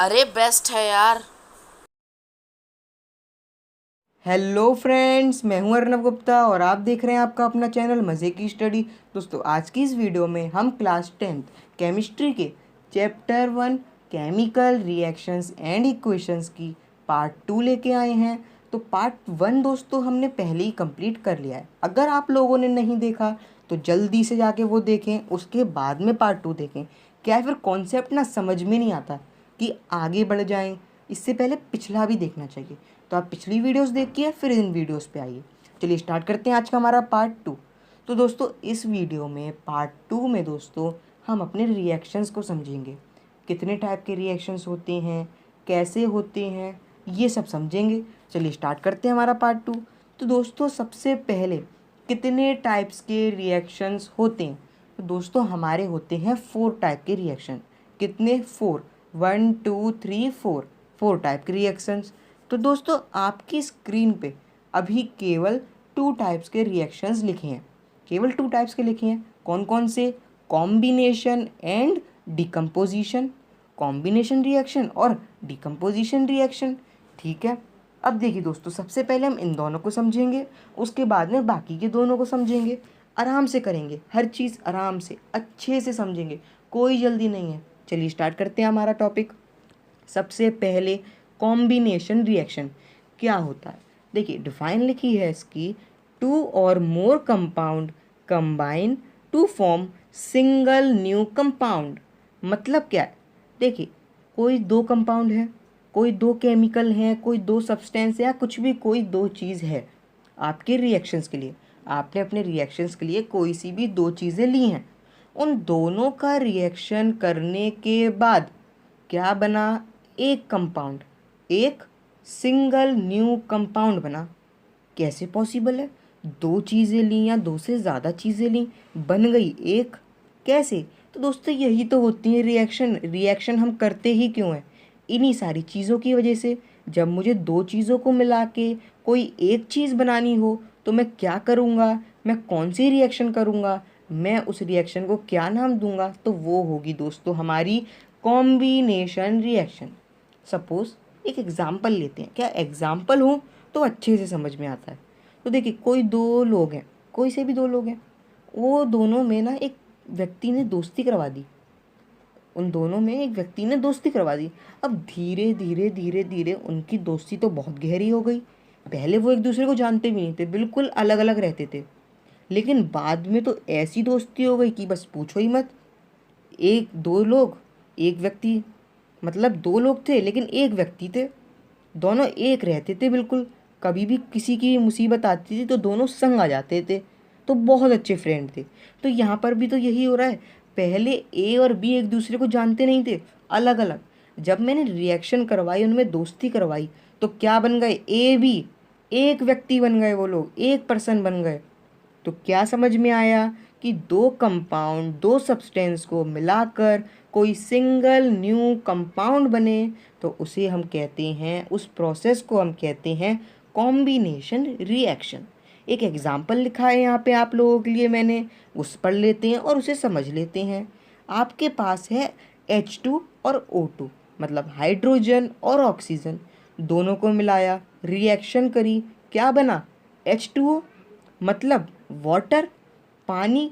अरे बेस्ट है यार। हेलो फ्रेंड्स, मैं हूं अर्नव गुप्ता और आप देख रहे हैं आपका अपना चैनल मज़े की स्टडी। दोस्तों, आज की इस वीडियो में हम क्लास 10th केमिस्ट्री के chapter 1 chemical reactions and equations की पार्ट 2 लेके आए हैं। तो पार्ट 1 दोस्तों हमने पहले ही कंप्लीट कर लिया है। अगर आप लोगों ने नहीं देखा तो जल्दी से जाके वो देखें, उसके बाद में पार्ट 2 देखें। क्या है, फिर कॉन्सेप्ट ना समझ में नहीं आता कि आगे बढ़ जाएं, इससे पहले पिछला भी देखना चाहिए। तो आप पिछली वीडियोस देखिए, फिर इन वीडियोस पे आइए। चलिए स्टार्ट करते हैं आज का हमारा पार्ट 2। तो दोस्तों, इस वीडियो में पार्ट 2 में दोस्तों हम अपने रिएक्शंस को समझेंगे। कितने टाइप के रिएक्शंस होते हैं, कैसे होते हैं, ये सब समझेंगे। चलिए स्टार्ट करते हैं हमारा पार्ट 2। तो दोस्तों, सबसे पहले कितने टाइप्स के रिएक्शंस होते हैं? तो दोस्तों, हमारे होते हैं 4 टाइप के रिएक्शन। कितने? 4। 1 2 3 4। 4 टाइप के रिएक्शंस। तो दोस्तों, आपकी स्क्रीन पे अभी केवल 2 टाइप्स के रिएक्शंस लिखे हैं। केवल 2 टाइप्स के लिखे हैं। कौन कौन से? Combination and decomposition. Combination reaction और डिकम्पोजिशन रिएक्शन। ठीक है। अब देखिए दोस्तों, सबसे पहले हम इन दोनों को समझेंगे, उसके बाद में बाकी के दोनों को समझेंगे। आराम से करेंगे, हर चीज़ आराम से अच्छे से समझेंगे, कोई जल्दी नहीं है। चलिए स्टार्ट करते हैं हमारा टॉपिक। सबसे पहले कॉम्बिनेशन रिएक्शन क्या होता है? देखिए, डिफाइन लिखी है इसकी, टू और more compound combine to form single new compound. मतलब क्या है? देखिए, कोई दो कंपाउंड है, कोई दो केमिकल हैं, कोई दो सब्सटेंस या कुछ भी, कोई दो चीज़ है आपके रिएक्शंस के लिए। आपने अपने रिएक्शंस के लिए कोई सी भी दो चीज़ें ली हैं, उन दोनों का रिएक्शन करने के बाद क्या बना? एक कंपाउंड, एक सिंगल न्यू कंपाउंड बना। कैसे पॉसिबल है? दो चीज़ें ली या दो से ज़्यादा चीज़ें ली, बन गई एक। कैसे? तो दोस्तों, यही तो होती है रिएक्शन। रिएक्शन हम करते ही क्यों हैं? इन्हीं सारी चीज़ों की वजह से। जब मुझे दो चीज़ों को मिला के कोई एक चीज़ बनानी हो तो मैं क्या करूँगा? मैं कौन सी रिएक्शन करूँगा? मैं उस रिएक्शन को क्या नाम दूंगा? तो वो होगी दोस्तों हमारी कॉम्बिनेशन रिएक्शन। सपोज एक एग्जाम्पल लेते हैं। क्या एग्जाम्पल हो तो अच्छे से समझ में आता है। तो देखिए, कोई दो लोग हैं, कोई से भी दो लोग हैं, वो दोनों में ना एक व्यक्ति ने दोस्ती करवा दी। उन दोनों में एक व्यक्ति ने दोस्ती करवा दी। अब धीरे धीरे धीरे धीरे उनकी दोस्ती तो बहुत गहरी हो गई। पहले वो एक दूसरे को जानते भी नहीं थे, बिल्कुल अलग अलग रहते थे। लेकिन बाद में तो ऐसी दोस्ती हो गई कि बस पूछो ही मत। एक दो लोग, एक व्यक्ति, मतलब दो लोग थे लेकिन एक व्यक्ति थे। दोनों एक रहते थे बिल्कुल। कभी भी किसी की मुसीबत आती थी तो दोनों संग आ जाते थे। तो बहुत अच्छे फ्रेंड थे। तो यहाँ पर भी तो यही हो रहा है। पहले ए और बी एक दूसरे को जानते नहीं थे, अलग अलग। जब मैंने रिएक्शन करवाई, उनमें दोस्ती करवाई, तो क्या बन गए? ए बी, एक व्यक्ति बन गए वो लोग, एक पर्सन बन गए। तो क्या समझ में आया कि दो कंपाउंड, दो सब्सटेंस को मिलाकर कोई सिंगल न्यू कंपाउंड बने तो उसे हम कहते हैं, उस प्रोसेस को हम कहते हैं कॉम्बिनेशन रिएक्शन। एक एग्जाम्पल लिखा है यहाँ पे आप लोगों के लिए मैंने, उस पढ़ लेते हैं और उसे समझ लेते हैं। आपके पास है H2 और O2, मतलब हाइड्रोजन और ऑक्सीजन। दोनों को मिलाया, रिएक्शन करी, क्या बना? H2O, मतलब वाटर, पानी।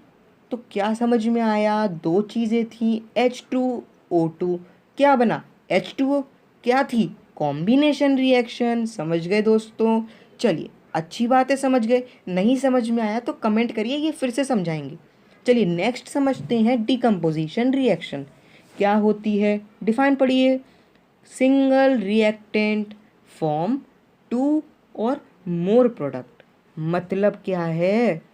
तो क्या समझ में आया? दो चीज़ें थी, H2O2, क्या बना? H2O। क्या थी? Combination reaction. समझ गए दोस्तों? चलिए, अच्छी बात है, समझ गए। नहीं समझ में आया तो कमेंट करिए, ये फिर से समझाएंगे। चलिए नेक्स्ट समझते हैं डिकम्पोजिशन रिएक्शन क्या होती है। डिफाइन पढ़िए। सिंगल रिएक्टेंट फॉर्म टू और मोर प्रोडक्ट। मतलब क्या है?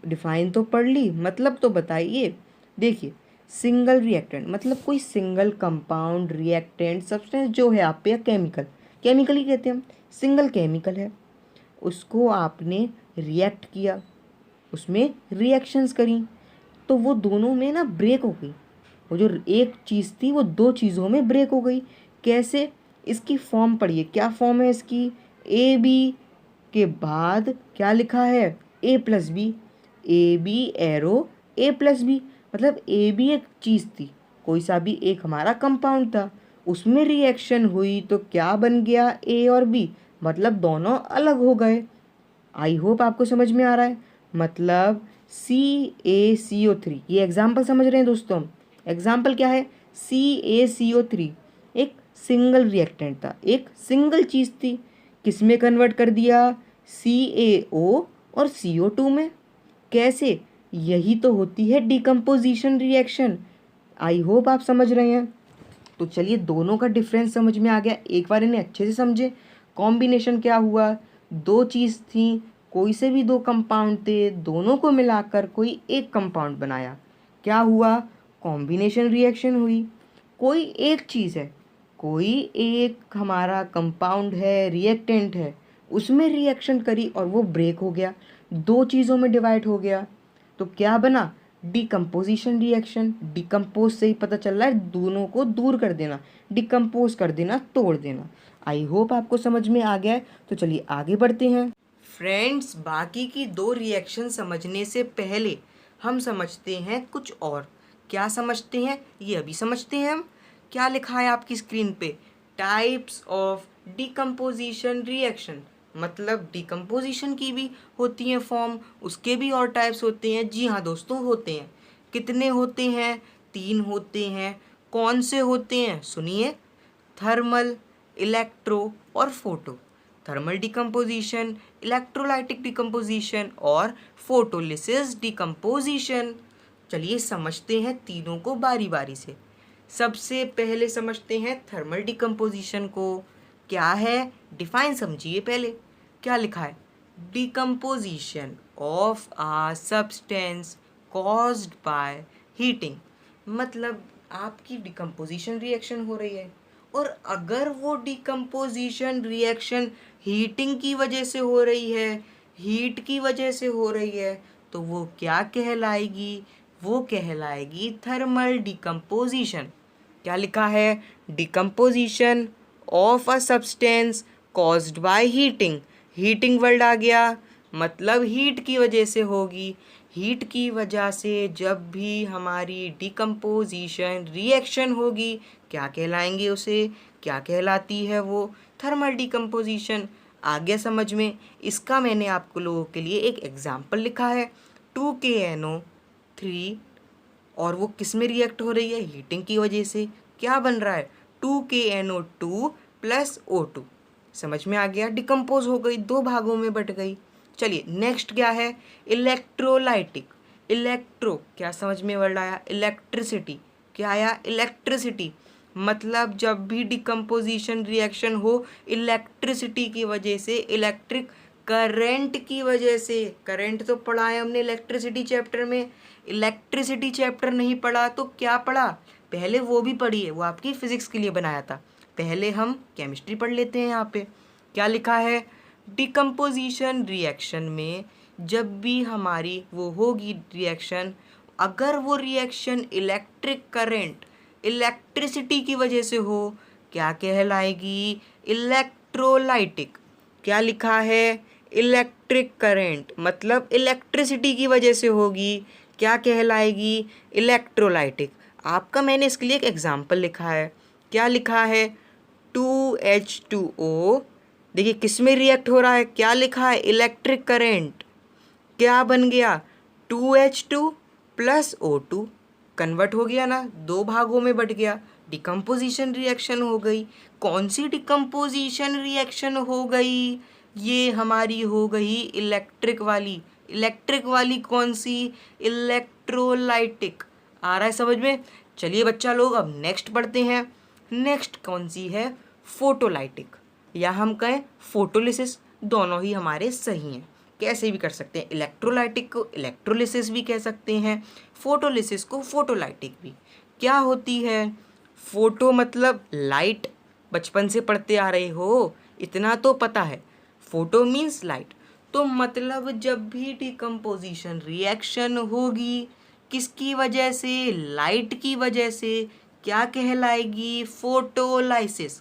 डिफाइन तो पढ़ ली, मतलब तो बताइए। देखिए, सिंगल रिएक्टेंट मतलब कोई सिंगल कंपाउंड, रिएक्टेंट, सब्सटेंस जो है आप पे, या केमिकल, केमिकल ही कहते हैं हम। सिंगल केमिकल है, उसको आपने रिएक्ट किया, उसमें रिएक्शंस करी, तो वो दोनों में ना ब्रेक हो गई। वो जो एक चीज़ थी वो दो चीज़ों में ब्रेक हो गई। कैसे? इसकी फॉर्म पढ़िए, क्या फॉर्म है इसकी? ए बी के बाद क्या लिखा है? A plus B. A B arrow A plus B, मतलब ए बी एक चीज़ थी, कोई सा भी एक हमारा कंपाउंड था, उसमें रिएक्शन हुई तो क्या बन गया, ए और बी, मतलब दोनों अलग हो गए। आई होप आपको समझ में आ रहा है। मतलब CaCO3, ये एग्जाम्पल समझ रहे हैं दोस्तों हम। एग्जाम्पल क्या है, CaCO3 एक सिंगल रिएक्टेंट था, एक सिंगल चीज़ थी। किस में कन्वर्ट कर दिया, CaO और CO2 में। कैसे, यही तो होती है डिकम्पोजिशन रिएक्शन। आई होप आप समझ रहे हैं। तो चलिए दोनों का डिफरेंस समझ में आ गया, एक बार इन्हें अच्छे से समझे। कॉम्बिनेशन क्या हुआ, दो चीज़ थी, कोई से भी दो कंपाउंड थे, दोनों को मिलाकर कोई एक कंपाउंड बनाया। क्या हुआ, कॉम्बिनेशन रिएक्शन हुई। कोई एक चीज़ है, कोई एक हमारा कंपाउंड है, रिएक्टेंट है, उसमें रिएक्शन करी और वो ब्रेक हो गया, दो चीज़ों में डिवाइड हो गया। तो क्या बना, डिकम्पोजिशन रिएक्शन। डिकम्पोज से ही पता चल रहा है दोनों को दूर कर देना, डिकम्पोज कर देना, तोड़ देना। आई होप आपको समझ में आ गया है। तो चलिए आगे बढ़ते हैं। फ्रेंड्स, बाकी की दो रिएक्शन समझने से पहले हम समझते हैं कुछ और। क्या समझते हैं, ये अभी समझते हैं हम। क्या लिखा है आपकी स्क्रीन पे, टाइप्स ऑफ डिकम्पोजिशन रिएक्शन। मतलब डिकम्पोजिशन की भी होती हैं फॉर्म, उसके भी और टाइप्स होते हैं। जी हाँ दोस्तों, होते हैं। कितने होते हैं, 3 होते हैं। कौन से होते हैं, सुनिए। थर्मल, इलेक्ट्रो और photo. Thermal decomposition, electrolytic decomposition और फोटोलिसिस डिकम्पोजिशन। चलिए समझते हैं तीनों को बारी बारी से। सबसे पहले समझते हैं थर्मल डिकम्पोजिशन को। क्या है, डिफाइन समझिए पहले। क्या लिखा है, decomposition of a substance caused by heating. मतलब आपकी डिकम्पोजिशन रिएक्शन हो रही है, और अगर वो डिकम्पोजिशन रिएक्शन हीटिंग की वजह से हो रही है, हीट की वजह से हो रही है, तो वो क्या कहलाएगी, वो कहलाएगी थर्मल डिकम्पोजिशन। क्या लिखा है, decomposition of a substance caused by heating. Heating word आ गया, मतलब हीट की वजह से होगी। हीट की वजह से जब भी हमारी डिकम्पोजिशन रिएक्शन होगी, क्या कहलाएंगे उसे, क्या कहलाती है वो, थर्मल डिकम्पोजिशन। आ गया समझ में। इसका मैंने आपको लोगों के लिए एक एग्जाम्पल लिखा है, 2KNO3, और वो किस में रिएक्ट हो रही है, हीटिंग की वजह से। क्या बन रहा है, 2KNO2 प्लस O2। समझ में आ गया, डिकम्पोज हो गई, दो भागों में बट गई। चलिए नेक्स्ट क्या है, इलेक्ट्रोलाइटिक। इलेक्ट्रो, क्या समझ में वर्ड आया, इलेक्ट्रिसिटी। क्या आया, इलेक्ट्रिसिटी। मतलब जब भी डिकम्पोजिशन रिएक्शन हो इलेक्ट्रिसिटी की वजह से, इलेक्ट्रिक करंट की वजह से। करंट तो पढ़ा है हमने इलेक्ट्रिसिटी चैप्टर में, इलेक्ट्रिसिटी चैप्टर नहीं पढ़ा तो क्या पढ़ा, पहले वो भी पढ़ी है, वो आपकी फिजिक्स के लिए बनाया था। पहले हम केमिस्ट्री पढ़ लेते हैं। यहाँ पे क्या लिखा है, डिकम्पोजिशन रिएक्शन में जब भी हमारी वो होगी रिएक्शन, अगर वो रिएक्शन इलेक्ट्रिक करंट, इलेक्ट्रिसिटी की वजह से हो, क्या कहलाएगी, इलेक्ट्रोलाइटिक। क्या लिखा है, इलेक्ट्रिक करंट, मतलब इलेक्ट्रिसिटी की वजह से होगी, क्या कहलाएगी, इलेक्ट्रोलाइटिक। आपका मैंने इसके लिए एक एग्जाम्पल लिखा है। क्या लिखा है, 2H2O, देखिए किस में रिएक्ट हो रहा है, क्या लिखा है, इलेक्ट्रिक करंट। क्या बन गया, 2H2 प्लस O2, कन्वर्ट हो गया ना, दो भागों में बट गया, डिकम्पोजिशन रिएक्शन हो गई। कौन सी डिकम्पोजिशन रिएक्शन हो गई, ये हमारी हो गई इलेक्ट्रिक वाली। इलेक्ट्रिक वाली कौन सी, इलेक्ट्रोलाइटिक। आ रहा है समझ में। चलिए बच्चा लोग अब नेक्स्ट पढ़ते हैं। नेक्स्ट कौन सी है, फोटोलाइटिक, या हम कहें फोटोलिसिस, दोनों ही हमारे सही हैं। कैसे भी कर सकते हैं, इलेक्ट्रोलाइटिक को इलेक्ट्रोलिसिस भी कह सकते हैं, फोटोलिसिस को फोटोलाइटिक भी। क्या होती है, फोटो मतलब लाइट, बचपन से पढ़ते आ रहे हो, इतना तो पता है। फोटो मीन्स लाइट, तो मतलब जब भी डिकम्पोजिशन रिएक्शन होगी किसकी वजह से, लाइट की वजह से, क्या कहलाएगी, फोटोलाइसिस।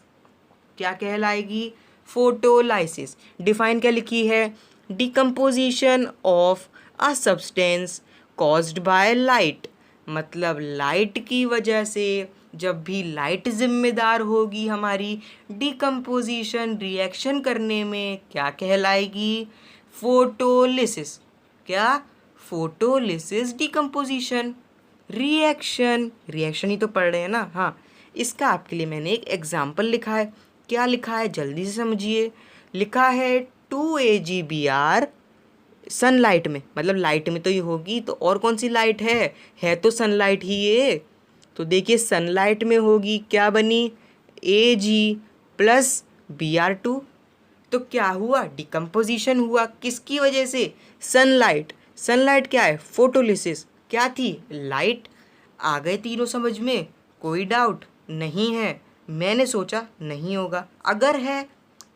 क्या कहलाएगी, फोटोलाइसिस। डिफाइन क्या लिखी है, decomposition of a substance caused by light. मतलब लाइट की वजह से जब भी लाइट जिम्मेदार होगी हमारी डिकम्पोजिशन रिएक्शन करने में, क्या कहलाएगी? फोटोलिसिस। क्या? Photolysis decomposition reaction. रिएक्शन ही तो पढ़ रहे हैं ना। हाँ, इसका आपके लिए मैंने एक एग्जाम्पल लिखा है। क्या लिखा है जल्दी से समझिए। लिखा है 2 AgBr सनलाइट में, मतलब लाइट में तो ये होगी, तो और कौन सी लाइट है तो सनलाइट ही ये। तो देखिए सनलाइट में होगी, क्या बनी? Ag+Br2। तो क्या हुआ? डिकम्पोजिशन हुआ। किसकी वजह से? सनलाइट। सनलाइट क्या है? फोटोलिसिस। क्या थी? लाइट। आ गए तीनों समझ में? कोई डाउट नहीं है? मैंने सोचा नहीं होगा, अगर है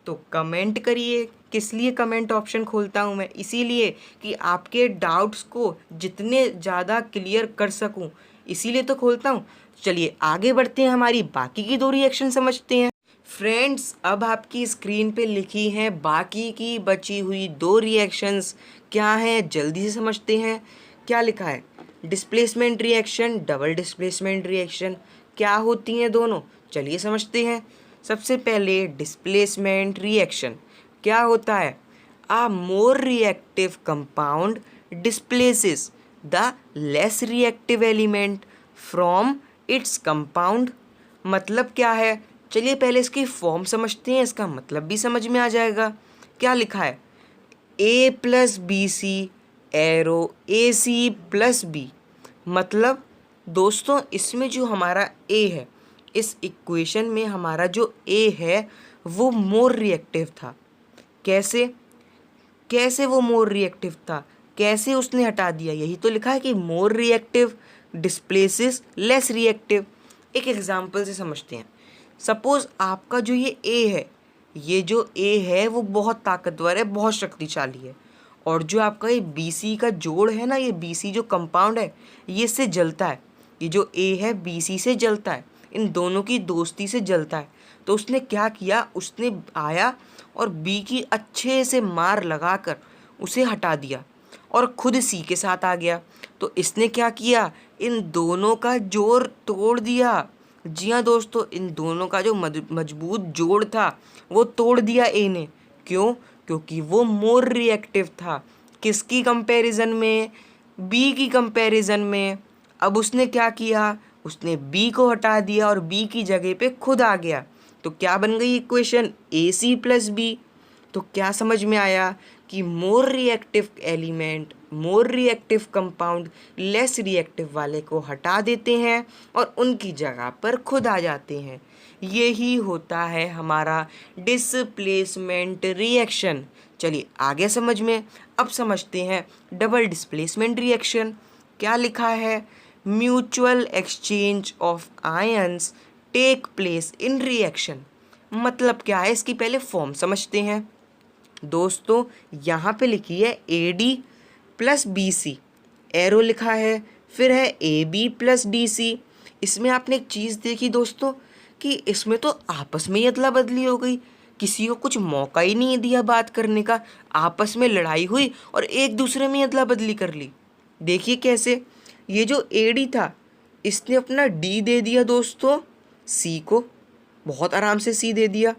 तो कमेंट करिए। किस लिए कमेंट ऑप्शन खोलता हूँ मैं? इसीलिए कि आपके डाउट्स को जितने ज़्यादा क्लियर कर सकूँ, इसीलिए तो खोलता हूँ। चलिए आगे बढ़ते हैं, हमारी बाकी की 2 रिएक्शन समझते हैं। फ्रेंड्स, अब आपकी स्क्रीन पे लिखी हैं बाकी की बची हुई 2 रिएक्शंस। क्या हैं जल्दी से समझते हैं। क्या लिखा है? Displacement reaction, double displacement reaction. क्या होती हैं दोनों? चलिए समझते हैं। सबसे पहले डिस्प्लेसमेंट रिएक्शन क्या होता है? A more reactive compound displaces the less reactive element from its compound। मतलब क्या है? चलिए पहले इसकी फॉर्म समझते हैं, इसका मतलब भी समझ में आ जाएगा। क्या लिखा है? A+BC arrow AC+B। मतलब दोस्तों इसमें जो हमारा A है, इस इक्वेशन में हमारा जो A है वो मोर रिएक्टिव था। कैसे? कैसे वो मोर रिएक्टिव था? कैसे उसने हटा दिया? यही तो लिखा है कि more reactive displaces less reactive. एक एग्जांपल से समझते हैं। सपोज आपका जो ये ए है, ये जो ए है वो बहुत ताकतवर है, बहुत शक्तिशाली है, और जो आपका ये बी सी का जोड़ है ना, ये बी सी जो कंपाउंड है ये इससे जलता है। ये जो ए है बी सी से जलता है, इन दोनों की दोस्ती से जलता है। तो उसने क्या किया? उसने आया और बी की अच्छे से मार लगाकर उसे हटा दिया और खुद सी के साथ आ गया। तो इसने क्या किया? इन दोनों का जोड़ तोड़ दिया। जी हाँ दोस्तों, इन दोनों का जो मजबूत जोड़ था वो तोड़ दिया ए ने। क्यों? क्योंकि वो मोर रिएक्टिव था। किसकी कंपैरिजन में? बी की कंपैरिजन में। अब उसने क्या किया? उसने बी को हटा दिया और बी की जगह पे खुद आ गया। तो क्या बन गई इक्वेशन? AC+B। तो क्या समझ में आया कि more reactive element, more reactive compound less reactive वाले को हटा देते हैं और उनकी जगह पर खुद आ जाते हैं। यही होता है हमारा डिस्प्लेसमेंट रिएक्शन। चलिए आगे समझ में। अब समझते हैं डबल डिस्प्लेसमेंट रिएक्शन। क्या लिखा है? Mutual exchange of ions take place in reaction. मतलब क्या है? इसकी पहले फॉर्म समझते हैं। दोस्तों यहाँ पे लिखी है AD+BC, एरो लिखा है, फिर है AB+DC। इसमें आपने एक चीज़ देखी दोस्तों कि इसमें तो आपस में ही अदला बदली हो गई, किसी को कुछ मौका ही नहीं दिया बात करने का। आपस में लड़ाई हुई और एक दूसरे में अदला बदली कर ली। देखिए कैसे। ये जो AD था इसने अपना D दे दिया दोस्तों C को, बहुत आराम से C दे दिया,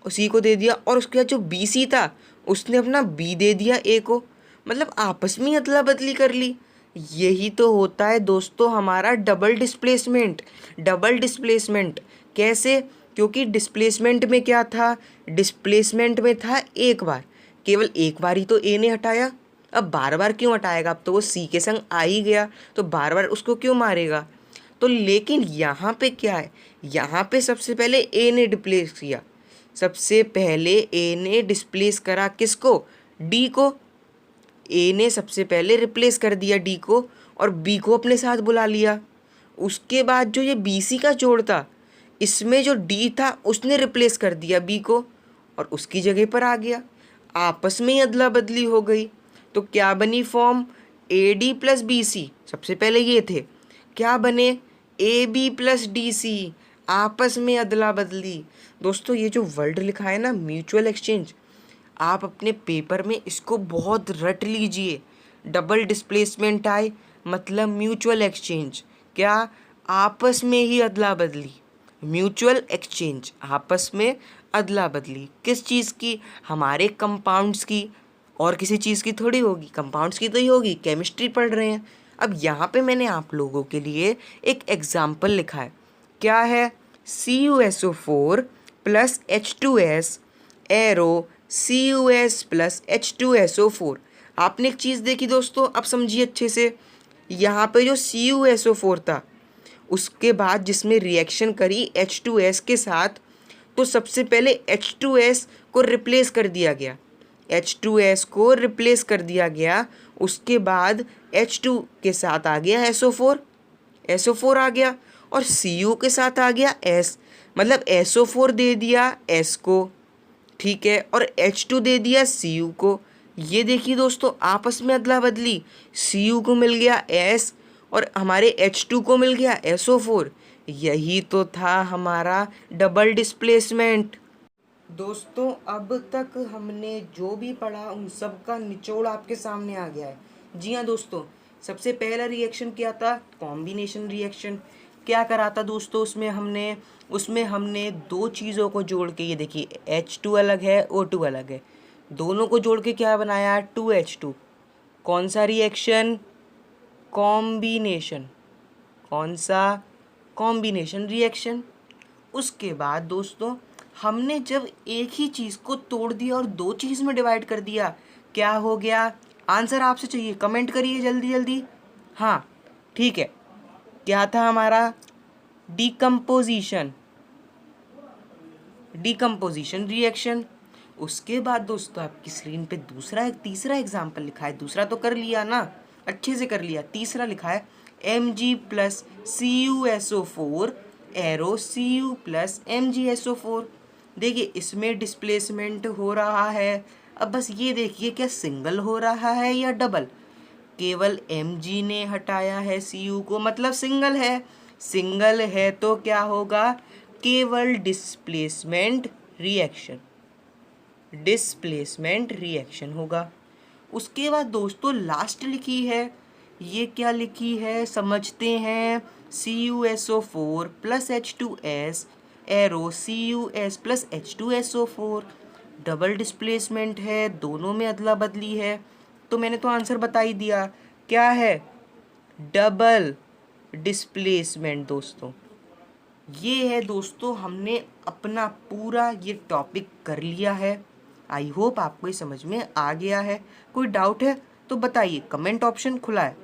सी को दे दिया, और उसके बाद जो बी सी था उसने अपना बी दे दिया ए को। मतलब आपस में अदला बदली कर ली। यही तो होता है दोस्तों हमारा डबल डिस्प्लेसमेंट। डबल डिस्प्लेसमेंट कैसे? क्योंकि डिस्प्लेसमेंट में क्या था? डिस्प्लेसमेंट में था एक बार, केवल एक बार ही तो ए ने हटाया। अब बार बार क्यों हटाएगा? अब तो वो सी के संग आ ही गया, तो बार बार उसको क्यों मारेगा? तो लेकिन यहाँ पे क्या है? यहाँ पे सबसे पहले ए ने डिस्प्लेस किया। सबसे पहले ए ने डिस्प्लेस करा किसको? डी को। ए ने सबसे पहले रिप्लेस कर दिया डी को और बी को अपने साथ बुला लिया। उसके बाद जो ये बी सी का जोड़ था, इसमें जो डी था उसने रिप्लेस कर दिया बी को और उसकी जगह पर आ गया। आपस में ही अदला बदली हो गई। तो क्या बनी फॉर्म? AD+BC। सबसे पहले ये थे, क्या बने? AB+DC। आपस में अदला बदली। दोस्तों ये जो वर्ड लिखा है ना म्यूचुअल एक्सचेंज, आप अपने पेपर में इसको बहुत रट लीजिए। डबल डिस्प्लेसमेंट आए मतलब म्यूचुअल एक्सचेंज। क्या? आपस में ही अदला बदली, म्यूचुअल एक्सचेंज, आपस में अदला बदली किस चीज़ की? हमारे कंपाउंड्स की। और किसी चीज़ की थोड़ी होगी, कंपाउंड्स की तो ही होगी, केमिस्ट्री पढ़ रहे हैं। अब यहाँ पे मैंने आप लोगों के लिए एक एग्जाम्पल लिखा है। क्या है? CuSO4 plus H2S arrow CuS plus H2SO4। आपने एक चीज़ देखी दोस्तों, अब समझिए अच्छे से। यहाँ पे जो CuSO4 था, उसके बाद जिसमें रिएक्शन करी H2S के साथ, तो सबसे पहले H2S को रिप्लेस कर दिया गया, H2S को रिप्लेस कर दिया गया। उसके बाद H2 के साथ आ गया SO4 आ गया, और Cu के साथ आ गया S, मतलब SO4 दे दिया S को, ठीक है, और H2 दे दिया Cu को। ये देखिए दोस्तों, आपस में अदला बदली, Cu को मिल गया S और हमारे H2 को मिल गया SO4। यही तो था हमारा डबल डिस्प्लेसमेंट। दोस्तों, अब तक हमने जो भी पढ़ा उन सब का निचोड़ आपके सामने आ गया है। जी हाँ दोस्तों, सबसे पहला रिएक्शन क्या था? Combination reaction. क्या करा था दोस्तों? उसमें हमने दो चीज़ों को जोड़ के, ये देखिए H2 अलग है, O2 अलग है, दोनों को जोड़ के क्या बनाया? 2H2। कौन सा रिएक्शन? कॉम्बिनेशन। कौन सा? Combination reaction. उसके बाद दोस्तों, हमने जब एक ही चीज़ को तोड़ दिया और दो चीज़ में डिवाइड कर दिया, क्या हो गया? आंसर आपसे चाहिए, कमेंट करिए जल्दी जल्दी। हाँ ठीक है, क्या था हमारा? Decomposition reaction. उसके बाद दोस्तों, आपकी स्क्रीन पे तीसरा एग्जाम्पल लिखा है। दूसरा तो कर लिया ना, अच्छे से कर लिया। तीसरा लिखा है Mg plus CuSO4 arrow Cu plus MgSO4। देखिए, इसमें डिस्प्लेसमेंट हो रहा है। अब बस ये देखिए, क्या सिंगल हो रहा है या डबल? केवल Mg ने हटाया है Cu को, मतलब सिंगल है। सिंगल है तो क्या होगा? केवल डिस्प्लेसमेंट रिएक्शन होगा। उसके बाद दोस्तों, लास्ट लिखी है, ये क्या लिखी है समझते हैं। CuSO4 plus H2S arrow CuS plus H2SO4। Double displacement है, दोनों में अदला बदली है। तो मैंने तो आंसर बता ही दिया, क्या है? Double displacement. दोस्तों, ये है दोस्तों, हमने अपना पूरा ये टॉपिक कर लिया है। आई होप आपको ये समझ में आ गया है। कोई डाउट है तो बताइए, कमेंट ऑप्शन खुला है।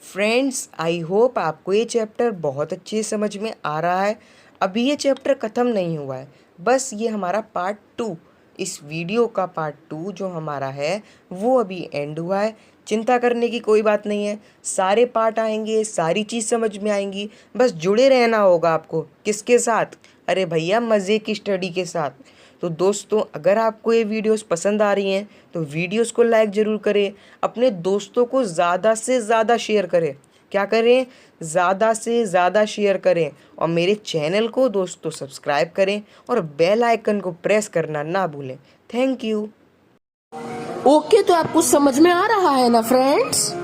फ्रेंड्स, आई होप आपको ये चैप्टर बहुत अच्छे समझ में आ रहा है। अभी ये चैप्टर ख़त्म नहीं हुआ है, बस ये हमारा पार्ट 2, इस वीडियो का पार्ट 2 जो हमारा है वो अभी एंड हुआ है। चिंता करने की कोई बात नहीं है, सारे पार्ट आएंगे, सारी चीज़ समझ में आएंगी। बस जुड़े रहना होगा आपको। किसके साथ? अरे भैया, मज़े की स्टडी के साथ। तो दोस्तों, अगर आपको ये वीडियोस पसंद आ रही हैं तो वीडियोस को लाइक ज़रूर करें, अपने दोस्तों को ज़्यादा से ज़्यादा शेयर करें। क्या करें? ज़्यादा से ज़्यादा शेयर करें, और मेरे चैनल को दोस्तों सब्सक्राइब करें और बेल आइकन को प्रेस करना ना भूलें। Thank you. ओके, तो आपको समझ में आ रहा है ना फ्रेंड्स?